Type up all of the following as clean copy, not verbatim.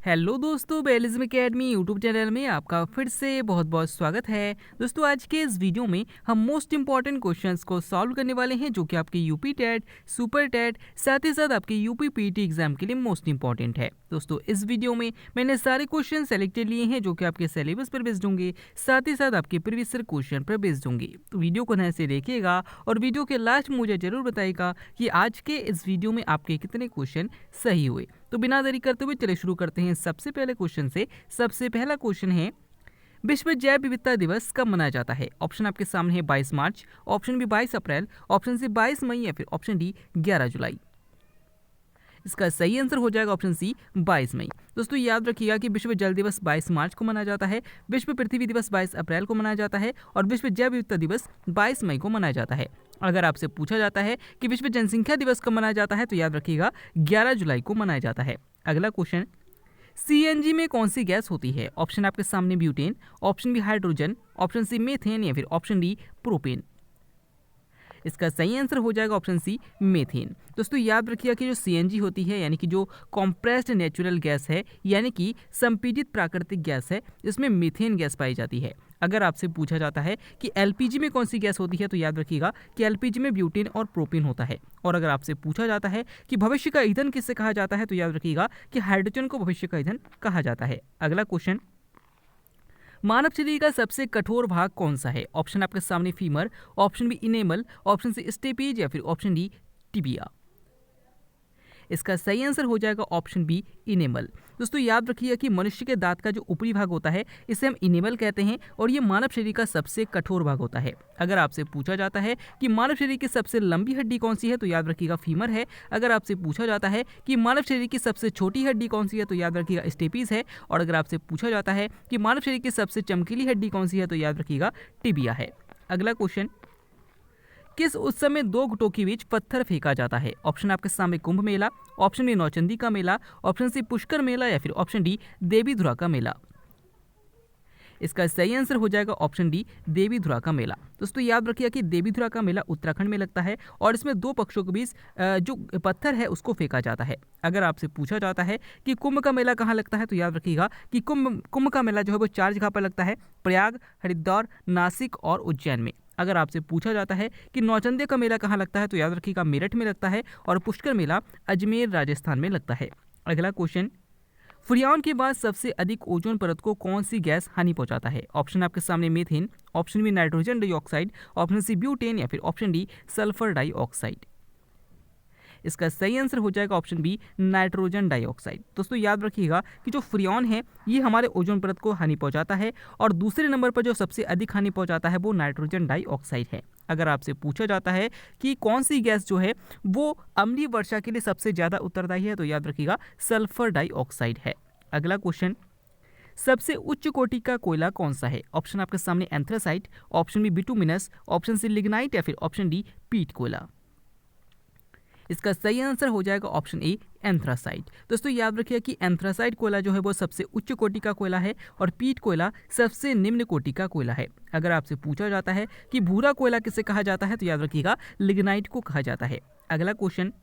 Hello दोस्तों, बेलिज्म academy YouTube channel में आपका फिर से बहुत बहुत स्वागत है। दोस्तों, आज के इस वीडियो में हम मोस्ट इंपॉर्टेंट क्वेश्चंस को सॉल्व करने वाले हैं जो कि आपके यूपी टेट, सुपर टेट, साथ ही साथ आपके यूपी पीटी एग्जाम के लिए मोस्ट इंपॉर्टेंट है। दोस्तों, इस वीडियो में मैंने सारे क्वेश्चन सेलेक्टेड लिए हैं जो कि आपके सिलेबस पर बेस्ड होंगे, साथ ही साथ आपके प्रीवियस ईयर क्वेश्चन पर बेस्ड होंगे। तो वीडियो को ध्यान से देखिएगा और वीडियो के लास्ट में मुझे जरूर बताइएगा कि आज के इस वीडियो में आपके कितने क्वेश्चन सही हुए। तो बिना देरी करते हुए चलिए शुरू करते हैं सबसे पहले क्वेश्चन से। सबसे पहला क्वेश्चन है, विश्व जैव विविधता दिवस कब मनाया जाता है? ऑप्शन आपके सामने है 22 मार्च, ऑप्शन बी 22 अप्रैल, ऑप्शन सी 22 मई या फिर ऑप्शन डी 11 जुलाई। इसका सही आंसर हो जाएगा ऑप्शन सी 22 मई। दोस्तों, याद रखिएगा कि विश्व जल दिवस 22 मार्च को मनाया जाता है, विश्व पृथ्वी दिवस 22 अप्रैल को मनाया जाता है और विश्व जैव विविधता दिवस 22 मई को मनाया जाता है। अगर आपसे पूछा जाता है कि विश्व जनसंख्या दिवस कब मनाया जाता है तो याद रखिएगा 11 जुलाई को मनाया जाता है। अगला क्वेश्चन, सीएनजी में कौन सी गैस होती है? ऑप्शन आपके सामने butane, option B hydrogen, option C methane या फिर ऑप्शन डी प्रोपेन। इसका सही आंसर हो जाएगा ऑप्शन सी मीथेन। दोस्तों, याद रखिएगा कि जो सीएनजी होती है यानी कि जो कॉम्प्रेस्ड नेचुरल गैस है यानी कि संपीड़ित प्राकृतिक गैस है, इसमें मीथेन गैस पाई जाती है। अगर आपसे पूछा जाता है कि एलपीजी में कौन सी गैस होती है तो याद रखिएगा कि एलपीजी में ब्यूटेन और प्रोपेन होता है। और अगर आपसे पूछा जाता है कि भविष्य का ईंधन किसे कहा जाता है तो याद रखिएगा कि हाइड्रोजन को भविष्य का ईंधन कहा जाता है। अगला क्वेश्चन, मानव शरीर का सबसे कठोर भाग कौन सा है? ऑप्शन आपके सामने femur, option B enamel, option C stapes या फिर ऑप्शन डी टिबिया। इसका सही आंसर हो जाएगा ऑप्शन बी इनेमल। दोस्तों, याद रखिए कि मनुष्य के दांत का जो ऊपरी भाग होता है इसे हम इनेमल कहते हैं और ये मानव शरीर का सबसे कठोर भाग होता है। अगर आपसे पूछा जाता है कि मानव शरीर की सबसे लंबी हड्डी कौन सी है तो याद रखिएगा फीमर है। अगर आपसे पूछा जाता है कि मानव शरीर की सबसे छोटी हड्डी कौन सी है तो याद रखिएगा स्टेपीज है। और अगर आपसे पूछा जाता है कि मानव शरीर की सबसे चमकीली हड्डी कौन सी है तो याद रखिएगा टिबिया है। अगला क्वेश्चन, किस उत्सव में दो गुटों के बीच पत्थर फेंका जाता है? ऑप्शन आपके सामने कुंभ मेला, ऑप्शन बी नौचंदी का मेला, ऑप्शन सी पुष्कर मेला या फिर ऑप्शन डी देवी धुरा का मेला। इसका सही आंसर हो जाएगा ऑप्शन डी देवी धुरा का मेला। दोस्तों, याद रखिए कि देवी धुरा का मेला उत्तराखंड में लगता है और इसमें दो पक्षों के बीच जो पत्थर है उसको फेंका जाता है। अगर आपसे पूछा जाता है कि कुंभ का मेला कहाँ लगता है तो याद रखिएगा कि कुंभ का मेला जो है वो 4 जगह पर लगता है, प्रयाग, हरिद्वार, नासिक और उज्जैन में। अगर आपसे पूछा जाता है कि नौचंदी का मेला कहाँ लगता है तो याद रखिएगा मेरठ में लगता है और पुष्कर मेला अजमेर राजस्थान में लगता है। अगला क्वेश्चन, फ्रियान के बाद सबसे अधिक ओजोन परत को कौन सी गैस हानि पहुंचाता है? ऑप्शन आपके सामने methane, option B nitrogen dioxide, option C butane या फिर ऑप्शन डी सल्फर डाइऑक्साइड। इसका सही आंसर हो जाएगा ऑप्शन बी नाइट्रोजन डाइऑक्साइड। दोस्तों, याद रखिएगा कि जो फ्रियॉन है ये हमारे ओजोन परत को हानि पहुंचाता है और दूसरे नंबर पर जो सबसे अधिक हानि पहुंचाता है वो नाइट्रोजन डाइऑक्साइड है। अगर आपसे पूछा जाता है कि कौन सी गैस जो है वो अम्लीय वर्षा के लिए सबसे ज़्यादा उत्तरदायी है तो याद रखिएगा सल्फर डाइऑक्साइड है। अगला क्वेश्चन, सबसे उच्च कोटि का कोयला कौन सा है? ऑप्शन आपके सामने anthracite, option B bituminous, option C lignite या फिर ऑप्शन डी पीट कोयला। इसका सही आंसर हो जाएगा ऑप्शन ए एंथ्रासाइट। दोस्तों, याद रखिए कि एंथ्रासाइट कोयला जो है वो सबसे उच्च कोटि का कोयला है और पीट कोयला सबसे निम्न कोटि का कोयला है। अगर आपसे पूछा जाता है कि भूरा कोयला किसे कहा जाता है तो याद रखिएगा लिग्नाइट को कहा जाता है। अगला क्वेश्चन,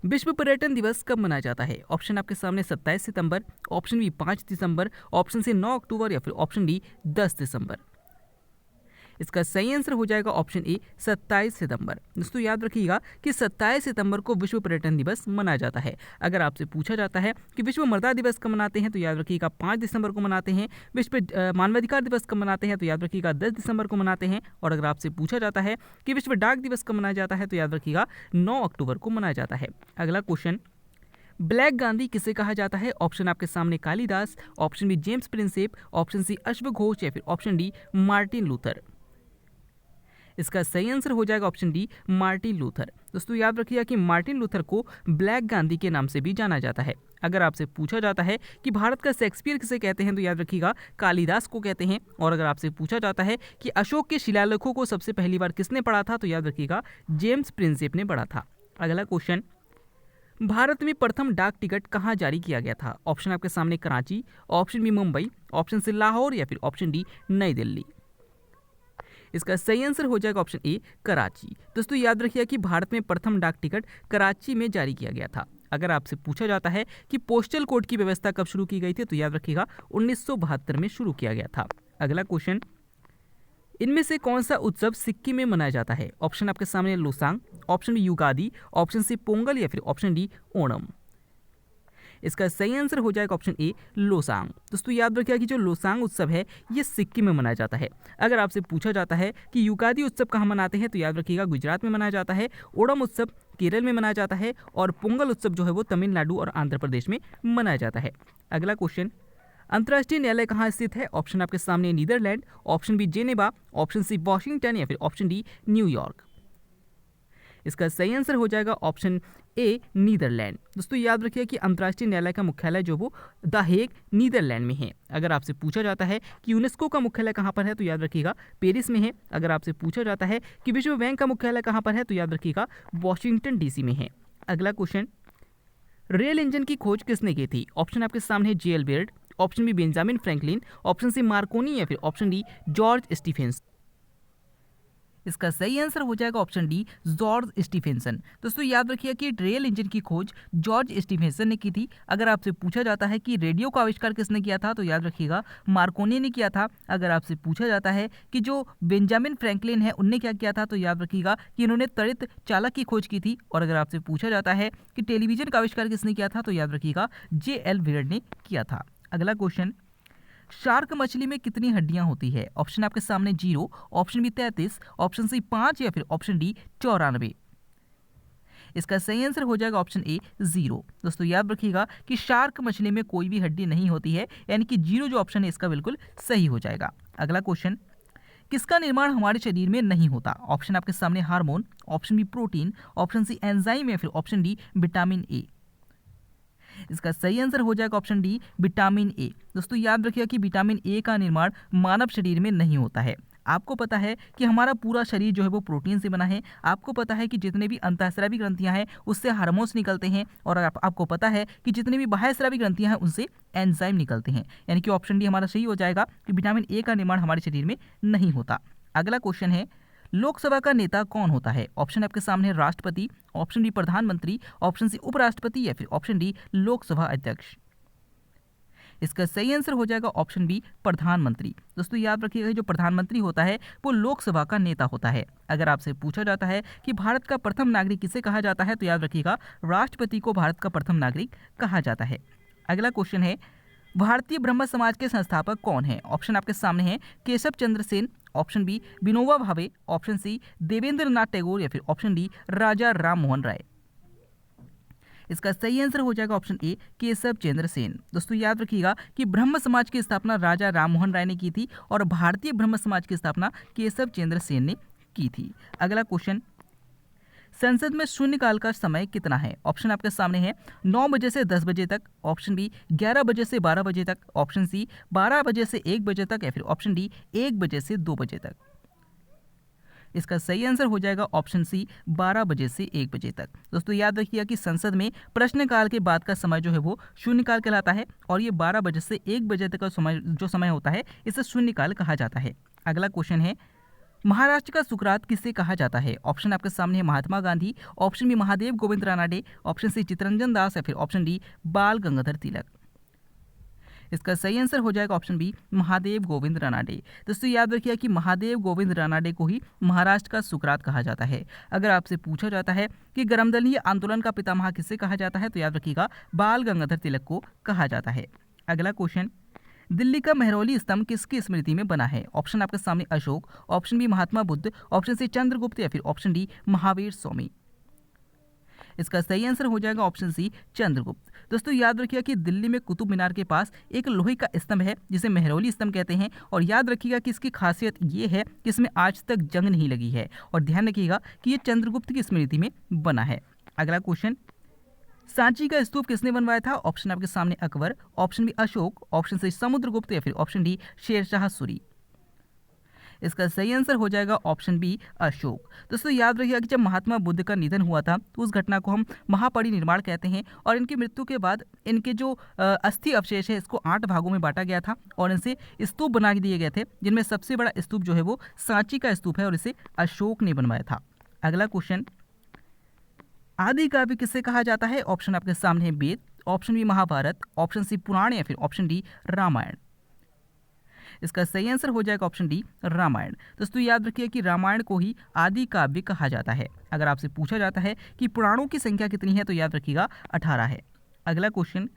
विश्व पर्यटन दिवस कब मनाया जाता है? ऑप्शन आपके सामने 27 सितंबर, ऑप्शन बी 5 दिसंबर, ऑप्शन सी 9 अक्टूबर या फिर ऑप्शन डी 10 दिसंबर। इसका सही आंसर हो जाएगा ऑप्शन ए 27 सितंबर। दोस्तों, याद रखिएगा कि 27 सितंबर को विश्व पर्यटन दिवस मनाया जाता है। अगर आपसे पूछा जाता है कि विश्व मृदा दिवस कब मनाते हैं तो याद रखिएगा 5 दिसंबर को मनाते हैं। विश्व मानवाधिकार दिवस कब मनाते हैं तो याद रखिएगा 10 दिसंबर को मनाते हैं। और अगर आपसे पूछा जाता है कि विश्व डाक दिवस कब मनाया जाता है तो याद रखिएगा 9 अक्टूबर को मनाया जाता है। अगला क्वेश्चन, ब्लैक गांधी किसे कहा जाता है? ऑप्शन आपके सामने Kalidas, option B James Prinsep, option C अश्वघोष या फिर ऑप्शन डी मार्टिन लूथर। इसका सही आंसर हो जाएगा ऑप्शन डी मार्टिन लूथर। दोस्तों, याद रखिएगा कि मार्टिन लूथर को ब्लैक गांधी के नाम से भी जाना जाता है। अगर आपसे पूछा जाता है कि भारत का शेक्सपियर किसे कहते हैं तो याद रखिएगा कालिदास को कहते हैं। और अगर आपसे पूछा जाता है कि अशोक के शिलालेखों को सबसे पहली बार किसने पढ़ा था तो याद रखिएगा जेम्स प्रिंसेप ने पढ़ा था। अगला क्वेश्चन, भारत में प्रथम डाक टिकट कहाँ जारी किया गया था? ऑप्शन आपके सामने Karachi, option B Mumbai, option C Lahore या फिर ऑप्शन डी नई दिल्ली। इसका सही आंसर हो जाएगा ऑप्शन ए कराची। दोस्तों, याद रखिए कि भारत में प्रथम डाक टिकट कराची में जारी किया गया था। अगर आपसे पूछा जाता है कि पोस्टल कोड की व्यवस्था कब शुरू की गई थी, तो याद रखिएगा 1972 में शुरू किया गया था। अगला क्वेश्चन, इनमें से कौन सा उत्सव सिक्किम में मनाया जाता है? ऑप्शन आपके सामने Losoong, option B Ugadi, option C Pongal या फिर ऑप्शन डी ओणम। इसका सही आंसर हो जाएगा ऑप्शन ए लोसांग। दोस्तों याद रखिएगा कि जो लोसांग उत्सव है ये सिक्किम में मनाया जाता है। अगर आपसे पूछा जाता है कि युगादी उत्सव कहाँ मनाते हैं, तो याद रखिएगा गुजरात में मनाया जाता है, ओणम उत्सव केरल में मनाया जाता है और पोंगल उत्सव जो है वो तमिलनाडु और आंध्र प्रदेश में मनाया जाता है। अगला क्वेश्चन, अंतर्राष्ट्रीय न्यायालय कहाँ स्थित है? ऑप्शन आपके सामने Netherland, option B Geneva, option C Washington या फिर ऑप्शन डी न्यूयॉर्क। इसका सही आंसर हो जाएगा ऑप्शन ए नीदरलैंड। दोस्तों याद रखिए कि अंतर्राष्ट्रीय न्यायालय का मुख्यालय जो वो द हेग नीदरलैंड में है। अगर आपसे पूछा जाता है कि यूनेस्को का मुख्यालय कहाँ पर है, तो याद रखिएगा पेरिस में है। अगर आपसे पूछा जाता है कि विश्व बैंक का मुख्यालय कहाँ पर है, तो याद रखिएगा वॉशिंगटन डीसी में है। अगला क्वेश्चन, रेल इंजन की खोज किसने की थी? ऑप्शन आपके सामने है J L. Baird, option B Benjamin Franklin, option C Marconi या फिर ऑप्शन डी जॉर्ज स्टीफेंस। इसका सही आंसर हो जाएगा ऑप्शन डी जॉर्ज स्टीफेंसन। दोस्तों याद रखिए कि रेल इंजन की खोज जॉर्ज स्टीफेंसन ने की थी। अगर आपसे पूछा जाता है कि रेडियो का आविष्कार किसने किया था, तो याद रखिएगा मार्कोनी ने किया था। अगर आपसे पूछा जाता है कि जो बेंजामिन फ्रैंकलिन है उनने क्या किया था, तो याद रखिएगा कि इन्होंने त्वरित चालक की खोज की थी। और अगर आपसे पूछा जाता है कि टेलीविजन का आविष्कार किसने किया था, तो याद रखिएगा जे.एल. बेयर्ड ने किया था। अगला क्वेश्चन, शार्क मछली में कितनी हड्डियां होती है? ऑप्शन आपके सामने 0, ऑप्शन बी 33, ऑप्शन सी 5 या फिर ऑप्शन डी 94। इसका सही आंसर हो जाएगा ऑप्शन ए 0। दोस्तों याद रखिएगा कि शार्क मछली में कोई भी हड्डी नहीं होती है, यानी कि 0 जो ऑप्शन है इसका बिल्कुल सही हो जाएगा। अगला क्वेश्चन, किसका निर्माण हमारे शरीर में नहीं होता? ऑप्शन आपके सामने hormone, option B protein, option C enzyme या फिर ऑप्शन डी विटामिन ए। इसका सही आंसर हो जाएगा ऑप्शन डी विटामिन ए। दोस्तों याद रखिएगा कि विटामिन ए का निर्माण मानव शरीर में नहीं होता है। आपको पता है कि हमारा पूरा शरीर जो है वो प्रोटीन से बना है। आपको पता है कि जितने भी अंतःस्रावी ग्रंथियां हैं उससे हार्मोन्स निकलते हैं, और आपको पता है कि जितनी भी बाह्यस्रावी ग्रंथियां हैं उनसे एंजाइम निकलते हैं। यानी कि ऑप्शन डी हमारा सही हो जाएगा कि विटामिन ए का निर्माण हमारे शरीर में नहीं होता। अगला क्वेश्चन है, लोकसभा का नेता कौन होता है? ऑप्शन आपके सामने राष्ट्रपति, ऑप्शन डी प्रधानमंत्री, ऑप्शन सी उपराष्ट्रपति या फिर ऑप्शन डी लोकसभा अध्यक्ष। इसका सही आंसर हो जाएगा ऑप्शन बी प्रधानमंत्री। दोस्तों याद रखिएगा जो प्रधानमंत्री होता है वो लोकसभा का नेता होता है। अगर आपसे पूछा जाता है कि भारत का प्रथम नागरिक किसे कहा जाता है, तो याद रखिएगा राष्ट्रपति को भारत का प्रथम नागरिक कहा जाता है। अगला क्वेश्चन है, भारतीय ब्रह्म समाज के संस्थापक कौन है? ऑप्शन आपके सामने है Keshav Chandra Sen, option B Vinoba Bhave, option C Devendra Nath Tagore या फिर ऑप्शन डी राजा राम मोहन राय। इसका सही आंसर हो जाएगा ऑप्शन ए केशव चंद्र सेन। दोस्तों याद रखिएगा कि ब्रह्म समाज की स्थापना राजा राम मोहन राय ने की थी और भारतीय ब्रह्म समाज की स्थापना केशव चंद्र सेन ने की थी। अगला क्वेश्चन, संसद में शून्यकाल का समय कितना है? ऑप्शन आपके सामने है 9 बजे से 10 बजे तक, ऑप्शन बी 11 बजे से 12 बजे तक, ऑप्शन सी 12 बजे से 1 बजे तक या फिर ऑप्शन डी 1 बजे से 2 बजे तक। इसका सही आंसर हो जाएगा ऑप्शन सी 12 बजे से 1 बजे तक। दोस्तों याद रखिएगा कि संसद में प्रश्नकाल के बाद का समय जो है वो शून्यकाल कहलाता है और ये 12 बजे से 1 बजे तक का समय होता है इसे शून्यकाल कहा जाता है। अगला क्वेश्चन है, महाराष्ट्र का सुकरात किसे कहा जाता है? ऑप्शन आपके सामने है Mahatma Gandhi, option B Mahadev Govind Ranade, option C Chittaranjan Das या फिर ऑप्शन डी बाल गंगाधर तिलक। इसका सही आंसर हो जाएगा ऑप्शन बी महादेव गोविंद रानाडे। दोस्तों याद रखिएगा कि महादेव गोविंद रानाडे को ही महाराष्ट्र का सुकरात कहा जाता है। अगर आपसे पूछा जाता है कि गर्मदलीय आंदोलन का पितामह किसे कहा जाता है, तो याद रखिएगा बाल गंगाधर तिलक को कहा जाता है। अगला क्वेश्चन, दिल्ली का मेहरौली स्तंभ किसकी स्मृति में बना है? ऑप्शन आपके सामने Ashok, option B Mahatma Buddha, option C Chandragupta या फिर ऑप्शन डी महावीर स्वामी। इसका सही आंसर हो जाएगा ऑप्शन सी चंद्रगुप्त। दोस्तों याद रखिएगा कि दिल्ली में कुतुब मीनार के पास एक लोहे का स्तंभ है जिसे मेहरौली स्तंभ कहते हैं और याद रखिएगा कि इसकी खासियत ये है कि इसमें आज तक जंग नहीं लगी है और ध्यान रखिएगा कि ये चंद्रगुप्त की स्मृति में बना है। अगला क्वेश्चन, सांची का स्तूप किसने बनवाया था? ऑप्शन आपके सामने Akbar, option B Ashok, option C Samudragupta या फिर ऑप्शन डी शेरशाह सूरी। इसका सही आंसर हो जाएगा ऑप्शन बी अशोक। दोस्तों याद रखिएगा कि जब महात्मा बुद्ध का निधन हुआ था तो उस घटना को हम महापरिनिर्वाण कहते हैं और इनकी मृत्यु के बाद इनके जो अस्थि अवशेष है इसको 8 भागों में बांटा गया था और इनसे स्तूप बना दिए गए थे, जिनमें सबसे बड़ा स्तूप जो है वो सांची का स्तूप है और इसे अशोक ने बनवाया था। अगला क्वेश्चन, आदि काव्य किसे कहा जाता है? ऑप्शन आपके सामने है Veda, option B Mahabharata, option C Purana या फिर ऑप्शन डी रामायण। इसका सही आंसर हो जाएगा ऑप्शन डी रामायण। दोस्तों याद रखिए कि रामायण को ही आदि काव्य कहा जाता है। अगर आपसे पूछा जाता है कि पुराणों की संख्या कितनी है तो याद रखिएगा 18 है। अगला क्वेश्चन,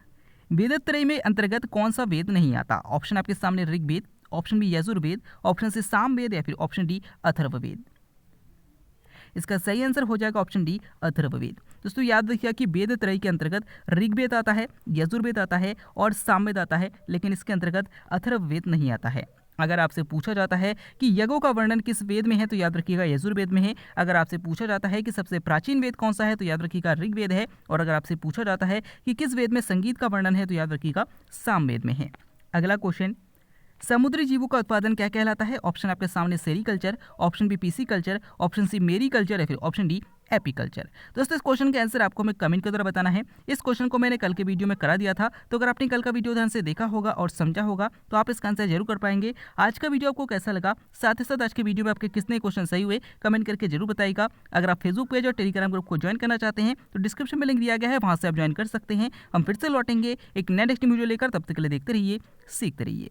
वेदत्रय में अंतर्गत कौन सा वेद नहीं आता? ऑप्शन आपके सामने Rigveda, option B Yajurveda, option C Samaveda या फिर ऑप्शन डी अथर्ववेद। इसका सही आंसर हो जाएगा ऑप्शन डी अथर्ववेद। दोस्तों याद रखिएगा कि वेद त्रय के अंतर्गत ऋग्वेद आता है, यजुर्वेद आता है और सामवेद आता है, लेकिन इसके अंतर्गत अथर्ववेद नहीं आता है। अगर आपसे पूछा जाता है कि यज्ञों का वर्णन किस वेद में है तो याद रखिएगा यजुर्वेद में है। अगर आपसे पूछा जाता है कि सबसे प्राचीन वेद कौन सा है तो याद रखिएगा ऋग्वेद है। और अगर आपसे पूछा जाता है कि किस वेद में संगीत का वर्णन है तो याद रखिएगा सामवेद में है। अगला क्वेश्चन, समुद्री जीवों का उत्पादन क्या कहलाता है? ऑप्शन आपके सामने sericulture, option B pisciculture, option C mariculture या फिर ऑप्शन डी एपीकल्चर। दोस्तों इस क्वेश्चन का आंसर आपको हमें कमेंट के द्वारा बताना है। इस क्वेश्चन को मैंने कल के वीडियो में करा दिया था, तो अगर आपने कल का वीडियो ध्यान से देखा होगा और समझा होगा तो आप इसका आंसर जरूर कर पाएंगे। आज का वीडियो आपको कैसा लगा, साथ ही साथ आज के वीडियो में आपके कितने क्वेश्चन सही हुए, कमेंट करके जरूर बताइएगा। अगर आप फेसबुक पेज और टेलीग्राम ग्रुप को ज्वाइन करना चाहते हैं तो डिस्क्रिप्शन में लिंक दिया गया है, वहां से आप ज्वाइन कर सकते हैं। हम फिर से लौटेंगे एक नया नेक्स्ट वीडियो लेकर, तब तक के लिए देखते रहिए, सीखते रहिए।